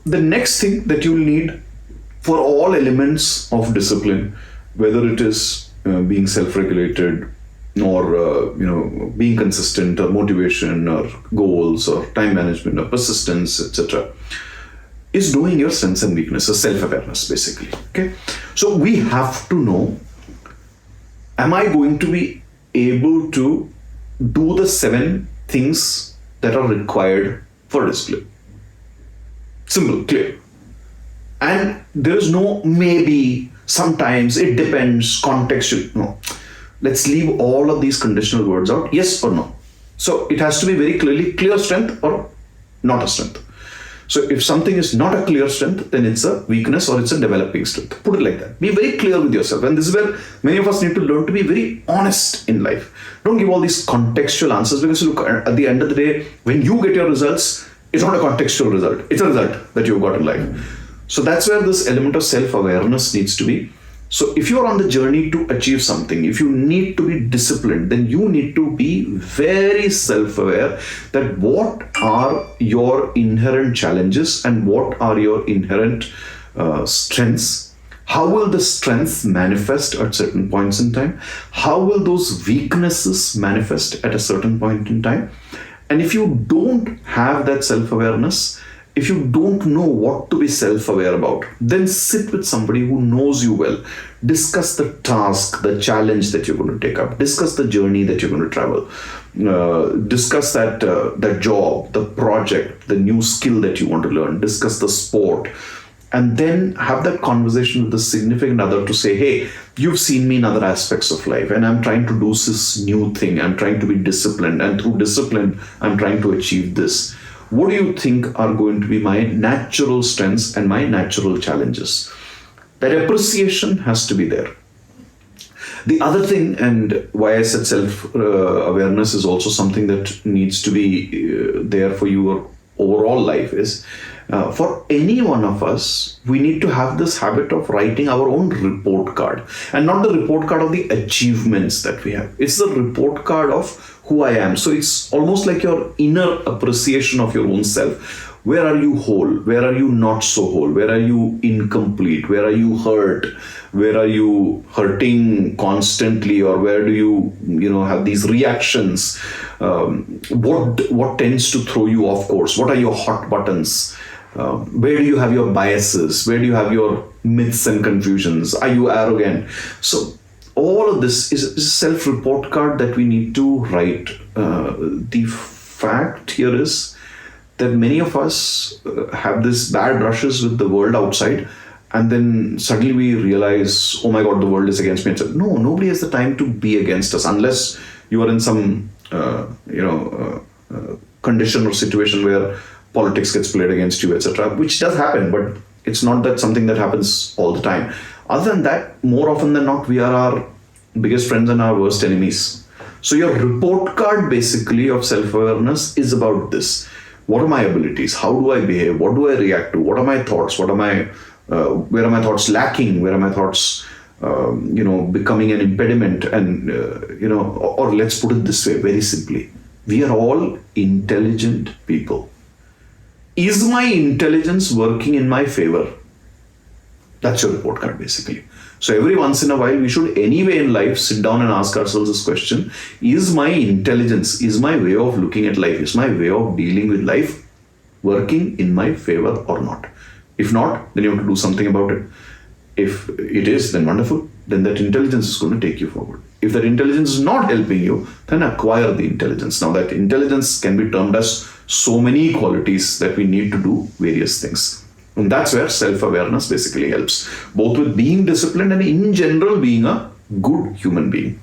the next thing that you'll need for all elements of discipline, whether it is being self-regulated or being consistent, or motivation, or goals, or time management, or persistence, etc., is knowing your strengths and weaknesses, self-awareness basically. Okay, so we have to know, am I going to be able to do the 7 things that are required for discipline? Simple, clear. And there is no maybe, sometimes, it depends, contextual. No. Let's leave all of these conditional words out. Yes or no. So it has to be very clearly clear strength or not a strength. So if something is not a clear strength, then it's a weakness or it's a developing strength. Put it like that. Be very clear with yourself. And this is where many of us need to learn to be very honest in life. Don't give all these contextual answers, because look, at the end of the day, when you get your results, it's not a contextual result. It's a result that you've got in life. So that's where this element of self-awareness needs to be. So if you're on the journey to achieve something, if you need to be disciplined, then you need to be very self-aware that what are your inherent challenges and what are your inherent strengths. How will the strengths manifest at certain points in time? How will those weaknesses manifest at a certain point in time? And if you don't have that self-awareness, if you don't know what to be self-aware about, then sit with somebody who knows you well. Discuss the task, the challenge that you're going to take up. Discuss the journey that you're going to travel. Discuss that job, the project, the new skill that you want to learn. Discuss the sport. And then have that conversation with the significant other to say, hey, you've seen me in other aspects of life and I'm trying to do this new thing. I'm trying to be disciplined, and through discipline, I'm trying to achieve this. What do you think are going to be my natural strengths and my natural challenges? That appreciation has to be there. The other thing, and why I said self-awareness is also something that needs to be there for your overall life, is for any one of us, we need to have this habit of writing our own report card. And not the report card of the achievements that we have. It's the report card of who I am. So it's almost like your inner appreciation of your own self. Where are you whole? Where are you not so whole? Where are you incomplete? Where are you hurt? Where are you hurting constantly? Or where do you have these reactions? What tends to throw you off course? What are your hot buttons? Where do you have your biases? Where do you have your myths and confusions? Are you arrogant? So all of this is a self-report card that we need to write. The fact here is that many of us have this bad rushes with the world outside, and then suddenly we realize, oh my God, the world is against me. No, nobody has the time to be against us unless you are in some condition or situation where politics gets played against you, etc., which does happen, but it's not that something that happens all the time. Other than that, more often than not, we are our biggest friends and our worst enemies. So your report card basically of self-awareness is about this. What are my abilities? How do I behave? What do I react to? What are my thoughts? Where are my thoughts lacking? Where are my thoughts, becoming an impediment? And, or let's put it this way, very simply. We are all intelligent people. Is my intelligence working in my favor? That's your report card, basically. So every once in a while, we should anyway in life sit down and ask ourselves this question: is my intelligence, is my way of looking at life, is my way of dealing with life working in my favor or not? If not, then you have to do something about it. If it is, then wonderful. Then that intelligence is going to take you forward. If that intelligence is not helping you, then acquire the intelligence. Now that intelligence can be termed as so many qualities that we need to do various things. And that's where self-awareness basically helps, both with being disciplined and in general being a good human being.